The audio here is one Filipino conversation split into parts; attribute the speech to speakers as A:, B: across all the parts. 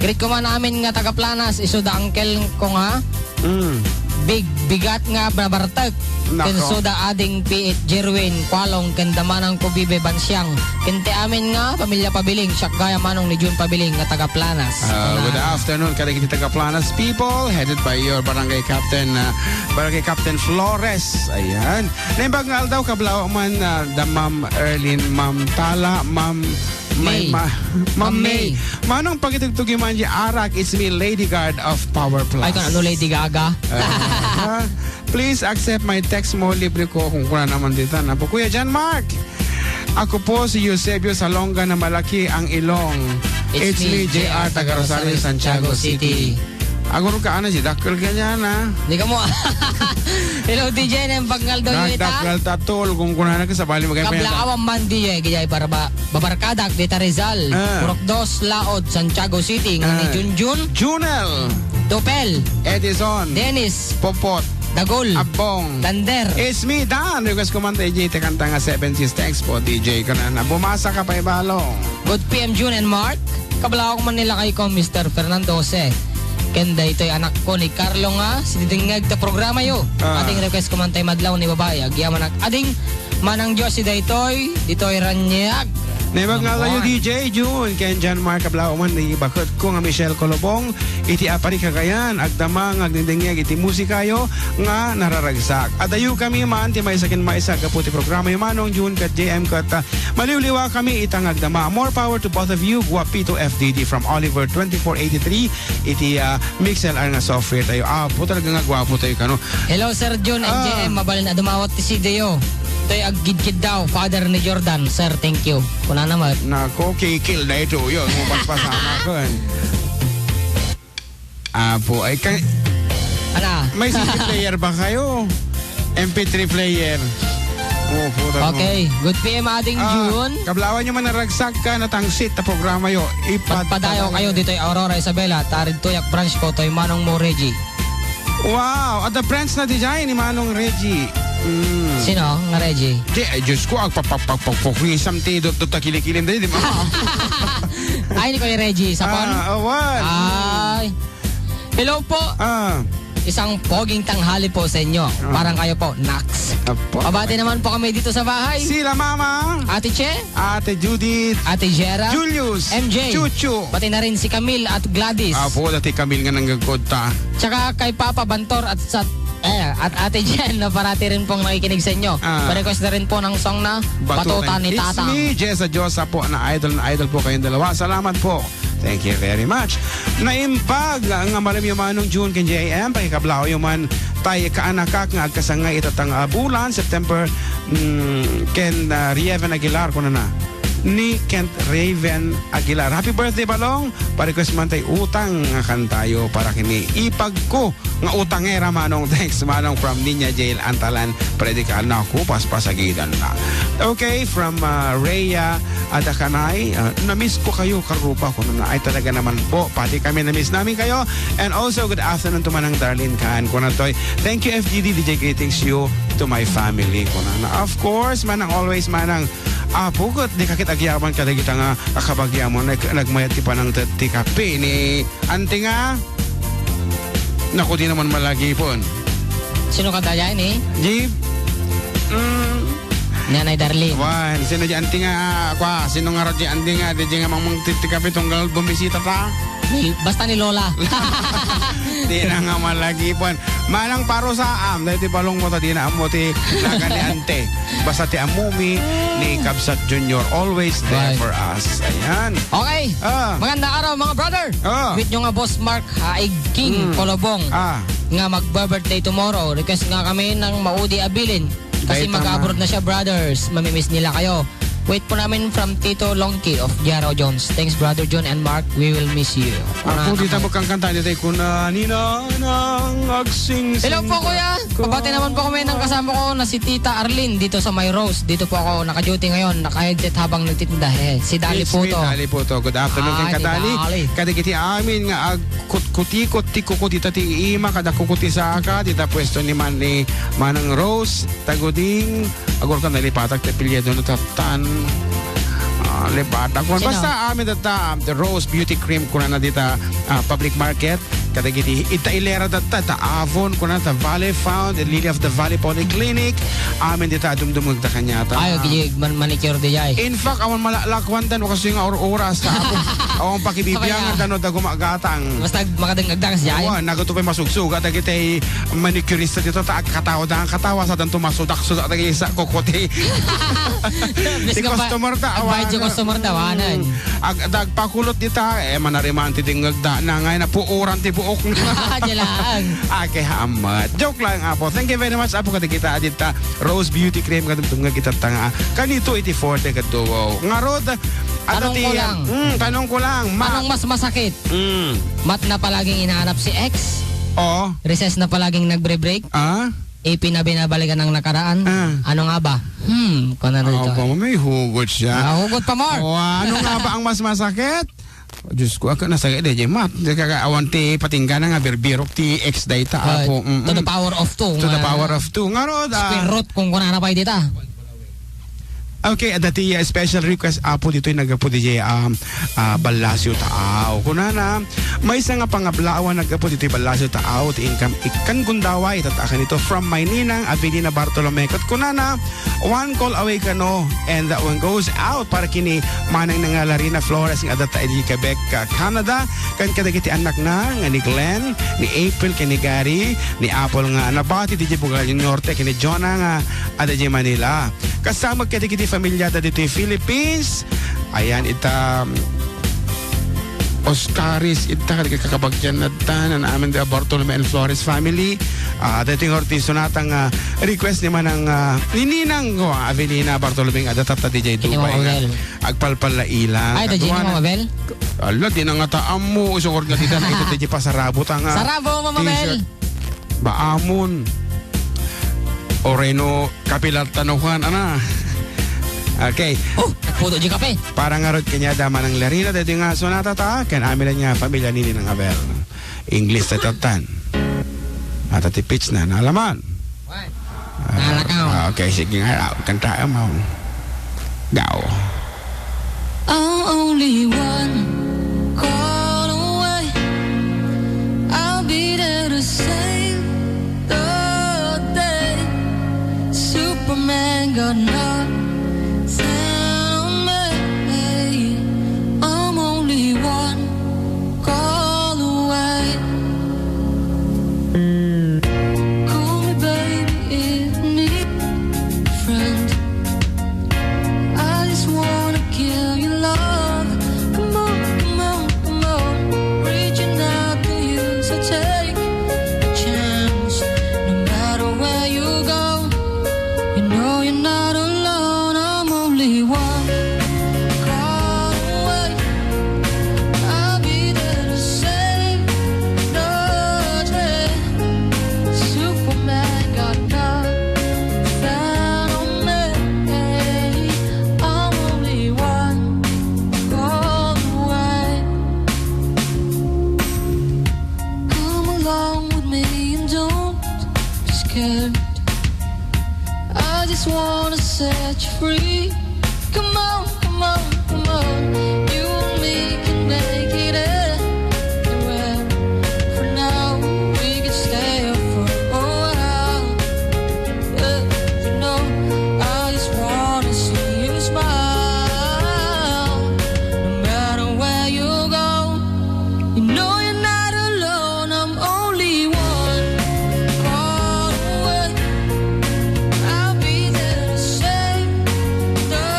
A: Greet ko man namin nga taga Planas, isuda uncle ko nga. Bigat nga babartag. Ken suda ading piit Jerwin Kwalong ken damanang ko bibe Bansyang. Kente amin nga pamilya Pabiling, siya gaya manong ni June Pabiling nga taga Planas.
B: Good afternoon kada kita taga Planas people, headed by your barangay captain Flores. Ayan. Naibagngal daw kablaw man the Ma'am Erlyn, Ma'am Tala, Ma'am May. Manong pagitugtugi man di arak, it's me Lady Guard of Power Plus.
A: Ay kan ano Lady Gaga.
B: Please accept my text mo, libre ko kung kuna naman dito na po. Kuya John Mark, ako po si Eusebio Salonga na malaki ang ilong. It's me JR taga Rosario, Santiago City. Aguro ka si dakkel ganyan na.
A: Di ka mo. Hello DJ nang bagngal daw yun ita.
B: Dakkel tatol kung kuna na ka sa bali magay.
A: Kablakawan man DJ gayay para babarkadak dita Rizal. Purok 2 Laod Santiago City nga ni Junjun,
B: Junel,
A: Topel,
B: Edison,
A: Dennis,
B: Popot,
A: Dagol,
B: Abong,
A: Tander.
B: It's me, Dan. Request ko man tayo, DJ, kanta nga 70s. Thanks po, DJ. Kanana, bumasa ka pa ibalong.
A: Good PM, June and Mark. Kabala ko man nila kay ko, Mr. Fernando Jose. Kenda ito'y anak ko ni Carlo nga. Sinidingag ta programa yo. Ading request ko man tayo madlaw ni babae. Agyaman ading manang Diyos si daytoy. Dito'y ranyag.
B: Naibag nga kayo DJ June ken John Mark kablaw man ni bakit ko nga Michelle Colobong iti apari kagayan agdamang agdindingyag iti musika yo nga nararagsak. Adayo kami man ti may sakin maisa kaputi programa yo manong June kat JM kat maliwliwa kami itang agdama. More power to both of you. Guapito FDD from Oliver 2483 iti Mixel nga software tayo. Po talaga nga gwapo tayo kano.
A: Hello Sir June and JM mabalin na dumawat ti Sideo. Ito'y aggidgid daw, father ni Jordan. Sir, thank you. Kuna naman.
B: Nako, kikil na ito. Yun, mupaspasama ko. Apo, ay kang...
A: Ana?
B: May CD player ba kayo? MP3 player.
A: Okay, good PM ading June.
B: Kablawan nyo man naragsak ka na tangsit na programa yo.
A: Padayo kayo dito'y Aurora Isabela. Tarid tuyak branch ko, to'y Manong Mo Reggie.
B: Wow, at the friends na design ni Manong Reggie.
A: Sino? Nga Reggie?
B: Ay, Diyos ko, agpapapapapukrisam ti dot kilikilin dali, di ba?
A: Ay, ni ko yung Reggie. Sapon?
B: What?
A: Ay. Hello po. Isang poging tanghali po sa inyo. Parang kayo po, Nax. Pabati naman po kami dito sa bahay.
B: Sila Mama.
A: Ate Che.
B: Ate Judith.
A: Ate Jera.
B: Julius.
A: MJ.
B: Chuchu.
A: Pati na rin si Camille at Gladys.
B: Apo, dati Camille nga nanggagod ta.
A: Tsaka kay Papa Bantor at Ate Jen na parati rin pong nakikinig sa inyo. Pa-request na rin po ng song na Batutan ni Tatang.
B: It's me, Jessa Josa po, na idol po kayong dalawa. Salamat po. Thank you very much. Naimpag nga malam yung manong June ken JM, pakikablaw yung man tayo kaanakak nga agkasangay itatang bulan, September, ken Rieven Aguilar ko na ni Kent Raven Aguilar. Happy birthday balong. Pa-request man tayo utang nga kantayo para kini ipag ko nga utangera manong. Thanks manong from Niña Jail Antalan Predikal na ako paspasagidan na. Okay, from Rhea Adakanay, na-miss ko kayo karupa ko na ay talaga naman po. Pati kami na-miss namin kayo. And also good afternoon to manang Darlene Khan ko na toy. Thank you FGD DJ, greetings you to my family ko na. Of course manang always manang pukot di kakit agyaman kada kita nga akabagyamon nagmayat ti panang ti kape ni ante nga naku di naman malagi pon.
A: Sino ka daya ini?
B: Jeep
A: Nanay Darlene.
B: Wan, sino di ante nga sino nga rati ante nga di nga mamang ti kape tunggal bumisita ta?
A: Basta ni Lola.
B: Di na nga malagi pon. Manang paro sa dahil ti balong mo ta di na amo ti naga ni ante. Basta ti amumi ni Kabsat Junior always there for us. Ayan.
A: Okay. Magandang araw mga brother. Meet nyo nga Boss Mark Haig King Colobong. Nga mag-birthday tomorrow. Request nga kami ng Maudi Abilin. Kasi mag-abroad na siya brothers. Mamimiss nila kayo. Wait po namin from Tito Longki of Jaro Jones. Thanks Brother John and Mark. We will miss you.
B: Ako dito mo kang kanta dito kuna nina nang agsing.
A: Hello po kuya. Pabati naman po kami ng kasama ko na si Tita Arlene dito sa My Rose. Dito po ako naka-duty ngayon. Naka-headset habang nagtitinda. Si Dali Puto.
B: Dali Puto. Good afternoon kay Kadali. Kada kiti amin nga kutikot tikuko dita ti ima kada kukuti sa aka dita pwesto ni Manang Rose Tagoding. Agor ka nalipatak te pilyado no tatan. malipata ko.
A: Sino?
B: Basta amin data the Rose Beauty Cream kuna na dita public market. Kadagiti ita-ilera data ta Avon kuna ta Valley Found, Lily of the Valley Polyclinic. Amin dita dumdumag ta kanyata.
A: Ayo gigi manicure di jay.
B: In fact, awan malakwan tan kasi nga oras ta ako. Awan pakibibiyangan tanod da gumagatang.
A: Basta makadangagdang si jay.
B: Awan nagatupay masugsuga dagiti manicurista dito ta katawa da katawa sa tanto masudak-sudak dagiti sa kokote. Di customer ta awan.
A: Bayad yung customer tawanan.
B: Dagpakulot dita manariman ti dingagda na ngay na puuran ti buok na.
A: Jalang.
B: Okay, hamat. Joke lang, Apo. Thank you very much, Apo, kada kita adita Rose Beauty Cream kadumdum nga kita tanga. Kanito iti forte katuwo. Nga rod, tanong ko lang.
A: Anong mas masakit? Mat na palaging hinahanap si ex?
B: Oh.
A: Recess na palaging nagbre-break? AP na binabalikan ng nakaraan? Ano nga ba? Kung ano dito.
B: Opo, may hugot siya.
A: Hugot pa more.
B: Ano nga ba ang mas masakit? Diyos ko, ako nasakit eh, mat. Kakaawang ti patinggan nga berbirok ti ex data. Apo.
A: To the power of 2.
B: To the power of 2. Nga rod.
A: Square root kung kunana pa dita.
B: Okay, dati special request Apo dito yung nagapo DJ Balasyo Taaw. Kunana, may isa nga pangablawan nagapo dito yung Balasyo Taaw ti income ikan gundaway tatakan ito from Mayninang Avenida Bartolome. Kat kunana, one call away ka no, and that one goes out para kini manang nga Larina Flores nga data di Quebec, Canada. Kan kadagiti anak na nga ni Glenn, ni April, ni Gary, ni Apple nga nabati DJ Bugal Norte, kini Jonah nga ada di Manila. Kasama kadagiti familia dito yung Philippines. Ayan, ita Oscaris, ita kakabagyan na tanan amin da Bartolome and Flores family. Dating Ortiz sonatang request naman ng nininang ko Avelina Bartolome nga datata DJ Dubai. Agpalpal la ilang.
A: Ay, DJ mo Mabel?
B: Ala, di na nga taam mo. Isukor nga dita na ito DJ pasarabo ta nga.
A: Sarabo mo Mabel.
B: Baamon. Oreno kapilat tanuhan ana. Okay.
A: Puto di kape.
B: Para nga rod kanya dama ng Larina dito nga sonata ta kan amin niya pamilya nini ng Abel. English sa tatan. At ati pitch na nalaman.
A: Nalakaw.
B: Okay, sige nga kanta mo. Gaw.
C: I'm only one call away. I'll be there to save the day. Superman got nothing on me. I'm only one call away. Call me baby if you need a friend. I just wanna give you love. Come on, come on, come on. Reaching out to you, so take a chance. No matter where you go, you know you're not alone. I'm only one call away. I'll be there to save the day. Superman got nothing on me. I'm only one call away. Come along with me and don't be scared. I just wanna set you free. Come on, come on, come on. You and me can make it anywhere. For now, we can stay up for a while. Yeah, you know, I just wanna see you smile. No matter where you go, you know you're not alone. I'm only one call away. I'll be there to save the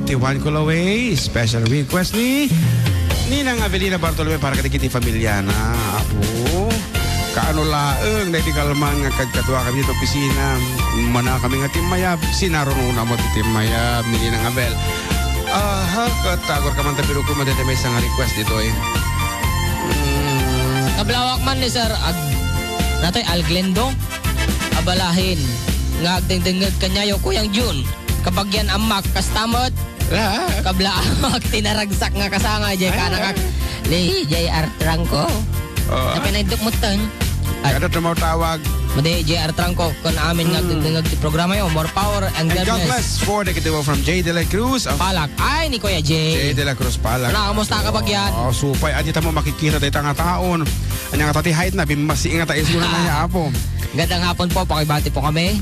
B: Tijuan Kulaway. Special request ni Ninang Avelina Bartolome para kadikiti pamilya na. Apo, kaano laeng na di kalman nga kagkatwa kami dito opisina. Mana kami nga timayab. Sinarununa mo ti timayab ni Ninang Abel. Katagor ka man tapiro ko madete may isang request dito eh.
A: Kablawak man ni Sir Natoy Alglendo. Abalahin. Nga agdengdengag kanyayo Kuyang June. Kapag yan amak kastamot. Kablaak tinaragsak nga kasanga jay kanakak. Li JR Trangko. Tapi naidok mo tan.
B: Kada tumawag.
A: Madi JR Trangko kun amin nga agdengdengag ti programa yo. More power and
B: God
A: God bless.
B: bless for the kitibo from J. De La Cruz.
A: Palak. Ay ni Kuya Jay.
B: J. De La Cruz Palak.
A: Ano, kamusta ka bagyan?
B: Supay. Adita mo makikita tayo nga taon. Anya nga tati height na. Bimasi nga tayo muna na niya po.
A: Gandang hapon po. Pakibati po kami.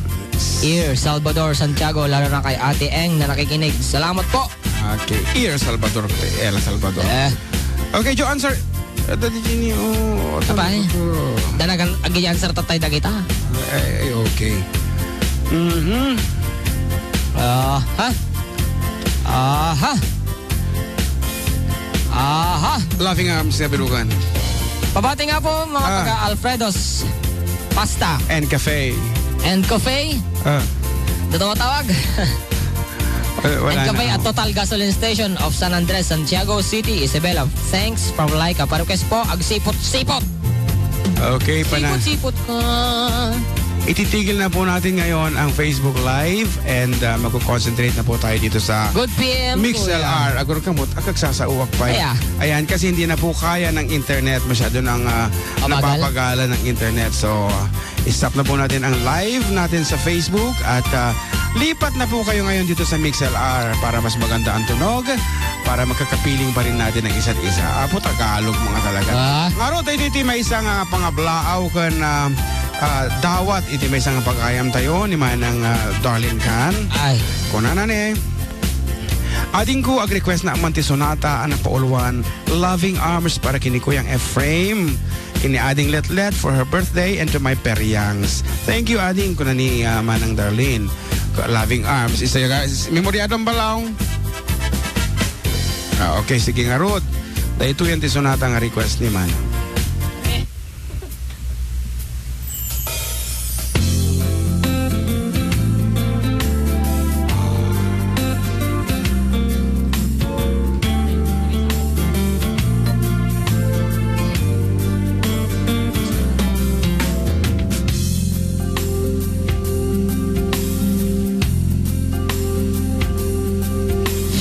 A: Ear Salvador Santiago. Lalo na kay Ate Eng na nakikinig. Salamat po.
B: Okay. Ear Salvador. El Salvador. Okay, Joe, answer. Dali dini.
A: Apa eh? Danagan agi-answer tatay dagita.
B: Okay.
A: Aha.
B: Laughing arms na birugan.
A: Pabati nga po mga taga Alfredo's Pasta
B: And cafe.
A: and Cafe. Dito matawag.
B: Wala
A: And Cafe
B: na.
A: at Total Gasoline Station of San Andres, Santiago City, Isabela. Thanks from Laika. Pa-request po, agsipot-sipot.
B: Okay, pana.
A: Sipot-sipot ka.
B: Ititigil na po natin ngayon ang Facebook Live and magko-concentrate na po tayo dito sa
A: Good PM.
B: MixLR. Agor kamot, akagsasauwak pa. Ayan, kasi hindi na po kaya ng internet. Masyado nang napapagalan ng internet. So, stop na po natin ang live natin sa Facebook at lipat na po kayo ngayon dito sa MixLR para mas maganda ang tunog, para magkakapiling pa rin natin ang isa't isa. Apo, Tagalog mga talaga. Ngaro, tayo dito may isang pangablaaw kan dawat iti may isang pagkayam tayo ni manang Darlene Khan.
A: Ay.
B: Kunanan eh. Ading ko ag-request na amanti sonata anak pauluan Loving Arms para kini Kuyang Efraim. Kini Ading Letlet for her birthday and to my peryangs. Thank you Ading kuna ni manang Darlene. Loving Arms. Isa yung guys. Memoryadong balaw. Okay, sige nga Ruth. Dahil ito yung tisonata nga request ni manang.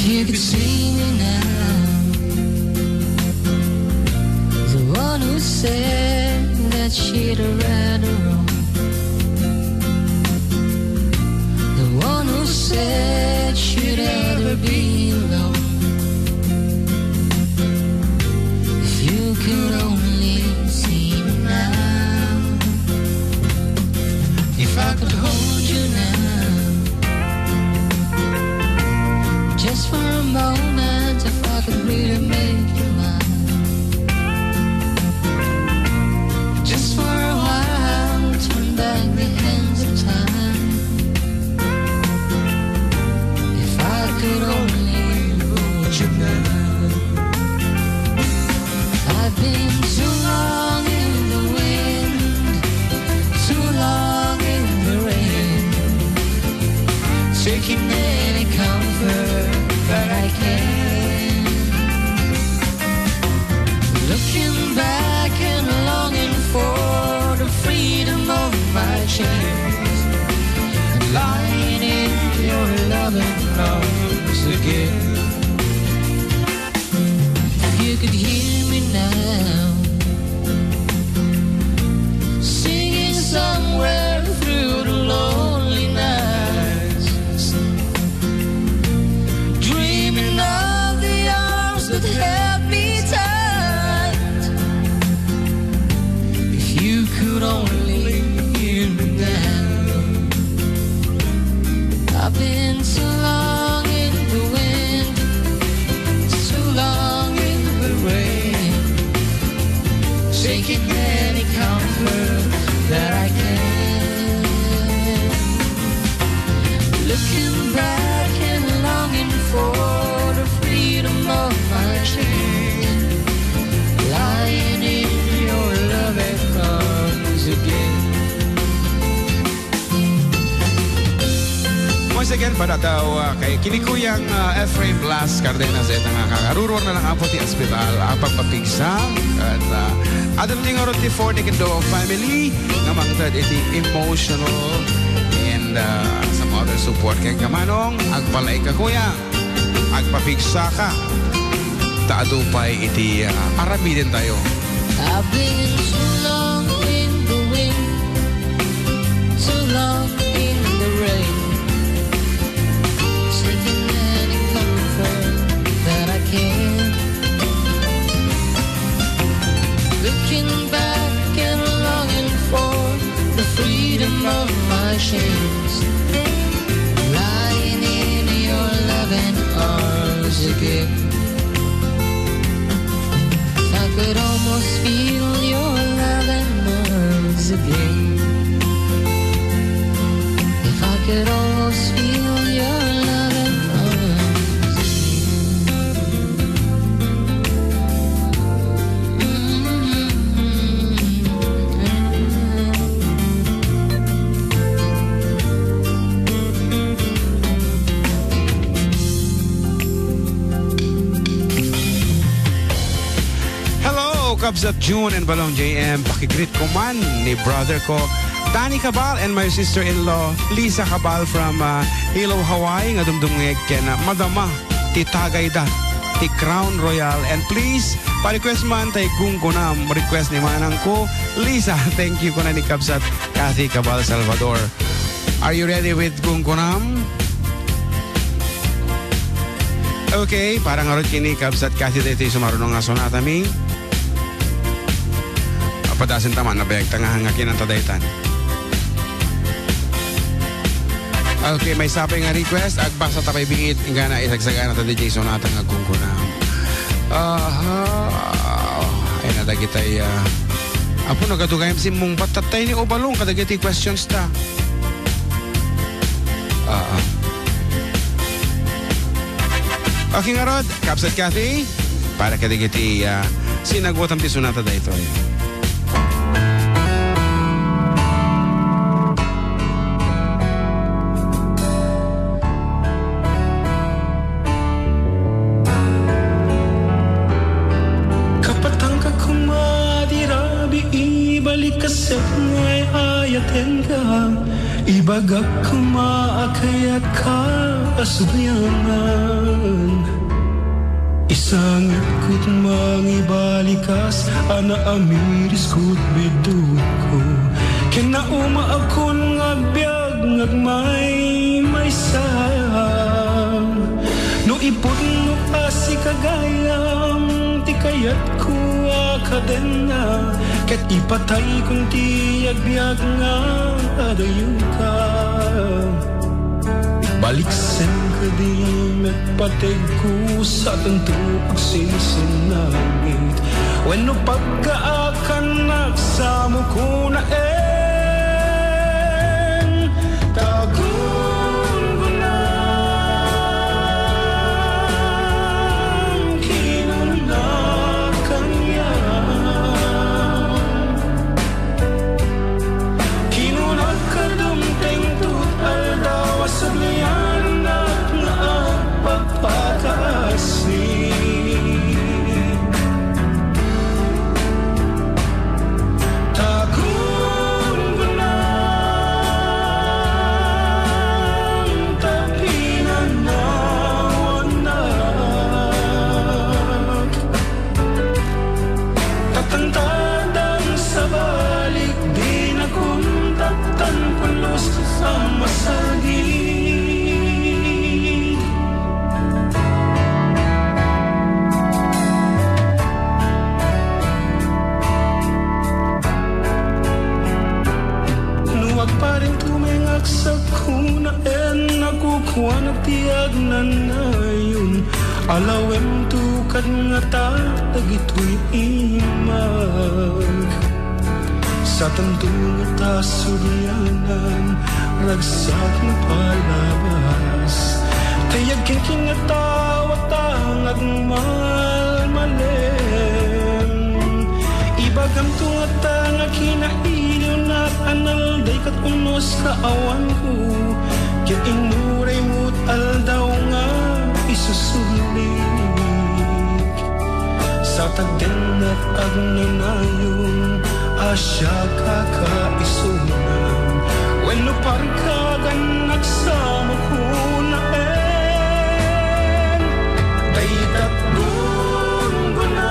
C: You could see me now, the one who said that she'd rather wrong, the one who said she'd rather be alone. If you could only see me now, if I could hold you now. Just for a moment, if I could really make you mine. Just for a while, turn back the hands of time. If I could only hold you now. I've been too long in the wind, too long in the rain, taking any comfort that I can. Looking back and longing for the freedom of my chains, and lying in your loving arms again. If you could hear me now, singing somewhere through the lonely nights, dreaming of the arms that held me tight. If you could only hear me now. I've been too long in the wind, too long in the rain,
B: once again, para daw kay kinikuyang Ephraim Blas Cardenas at nga kakaruror na lang po ti ospital ang pagpapigsa at adal din nga roti for the Kindo family nga mangtad iti emotional and some other support kay kamanong agpalay ka kuya agpapigsa ka taadupay iti aramidin tayo.
C: I've been too long in the wind, too long in the rain, seeking any comfort that I can. Looking back and longing for the freedom of my chains, lying in your loving arms again. I could almost feel your loving arms again. If I could almost feel your loving arms
B: Kabsat June and Balong JM, pakigreet ko man ni brother ko Danny Cabal and my sister-in-law Lisa Cabal from Hilo, Hawaii nga dumdumngeg ken madama ti Tagayda ti Crown Royal. And please pa-request man tay kung kunam request ni manang ko Lisa. Thank you ko na ni Kabsat Kathy Cabal Salvador. Are you ready with kung kunam? Okay, parang arot kini Kabsat Kathy dito sumarunong nga sonata mi. Padasin taman na bayag tangahan nga kinantadaytan. Okay, may sapay nga request. Agbasa tapay bingit. Nga na isagsagana ta DJ Sonata nga kungkunam. Ay nadagitay. Apo nagadugayam si mong patatay ni Obalong. Kadagiti questions ta. Okay nga rod. Kabsat Kathy. Para kadagiti sinagwatam ti Sonata dayto.
D: Ibagak kumaakayat ka asubyangan, isang ikot mangibalikas ana amiris kut biduko kena umaakon ngagbyag ngagmay may sayang no ipot no asi kagayam ti kayat ko akadena ket ipatay kung ti agbyag nga adayon ka balik sen ka di magpatay ko sa tanto pagsisinangit when no pagkaakan nagsamo ko na tagun ko na kinanakan yan kinunag ka dumteng tut aldawa sa liyan at naapagpakaasig tiag na nayon alawem tukad nga ta dagitoy imag sa tanto nga ta suryanan ragsak na palabas tayag kin nga tawa tang agmalmalem ibagam to nga ta nga kinailiw na anal day kat unos ka awan ko Ya inuray mo't aldaw nga isusulik sa tagden at agnanayong asya kakaisunan when luparkagan nagsama ko na daytat gungunang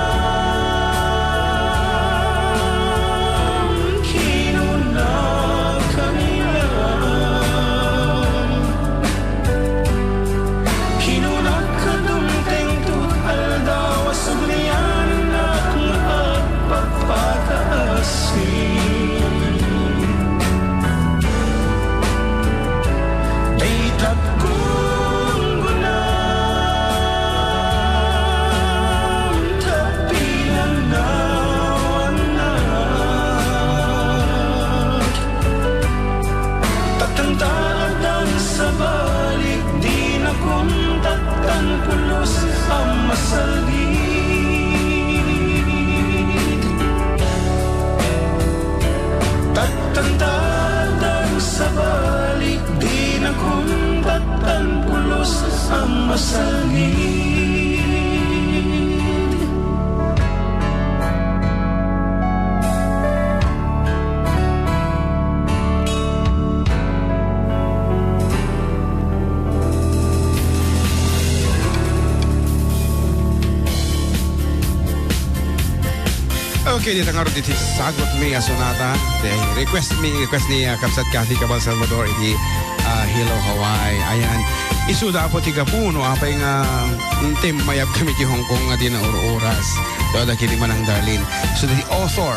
D: kinunang kanila kinunang kadumteng tut aldaw asuglian at at pagpataasin daytat gungunang tapilan nawanak tatandaan sa balik di na kuntatan pulos ang masalgit tatandaan sa balik di na kuntatan pulos ang masalgit.
B: Okay, dito nga rin dito sagot mi sonata. Request ni Kapsat Kathy Cabal Salvador iti Hello Hawaii. Ayan. Isuda po tiga puno apay nga tim mayab kami ti Hong Kong nga di na oras. Doon kini manang Darlene. So the author.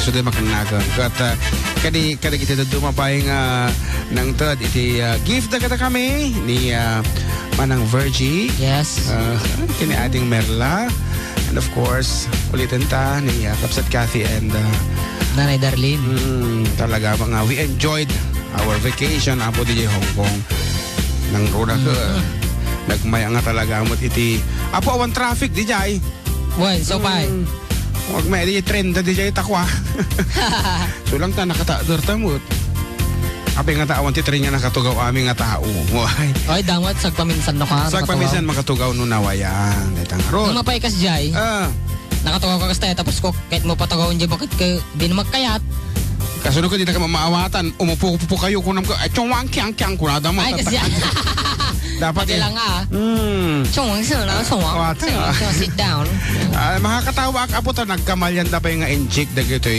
B: So the makanagan. Kat kadi kita dumapay nga nang third iti gift na kata kami ni manang Virgie.
A: Yes.
B: Kini ating Merla. And of course, ulitin ta ni Kapsat Kathy and
A: Nanay Darlene.
B: talaga mga we enjoyed our vacation apo di Hong Kong. Nang roda ka. Nagmaya nga talaga amot iti. Apo awan traffic di jay.
A: Well, so pa.
B: Wag may di trend di jay takwa. So lang ta nakataador tamot. Apay nga taawan ti tren nga nakatugaw aming nga tao.
A: Ay, damot sagpaminsan na ka.
B: Sa pamisan makatugaw no nawayan. Detang ron.
A: Nung mapay kas jay. Nakatugaw ka kastaya tapos ko kahit mo patagawin dyan bakit ka di na magkayat.
B: Kasunod ko di na ka mamaawatan. Umupo kayo kunam ko. Chongwang kyang ko na damo.
A: Ay kasi
B: Dapat
A: lang Chongwang sila na chongwang. Sit down.
B: Makakatawa ka po ta nagkamalyan da pa yung injik da gito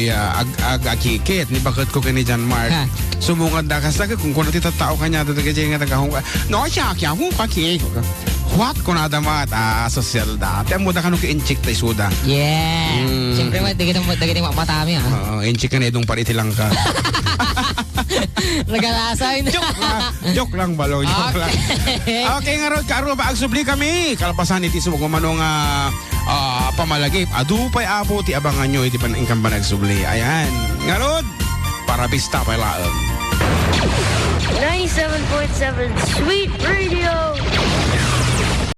B: ag-akikit ni bakit ko kini John Mark. Sumungad da kasi kung kuno ti tao kanya da gajay nga tagahong. No siya kya hu kaki. What ko na damat social da. Temo da kanu ki injik tay suda.
A: Yeah. Siyempre mo di kita mapatami ha.
B: Injik ka na idong pariti lang ka.
A: Nag-alasay na.
B: Joke lang balo, joke lang. Okay nga ron, karo ba agsubli kami. Kalapasan iti sumug manong pamalagip. Adupay apo ti abangan nyo iti paningkang ba nagsubli. Ayan. Nga ron, para bista pa laang.
E: 97.7 Sweet Radio.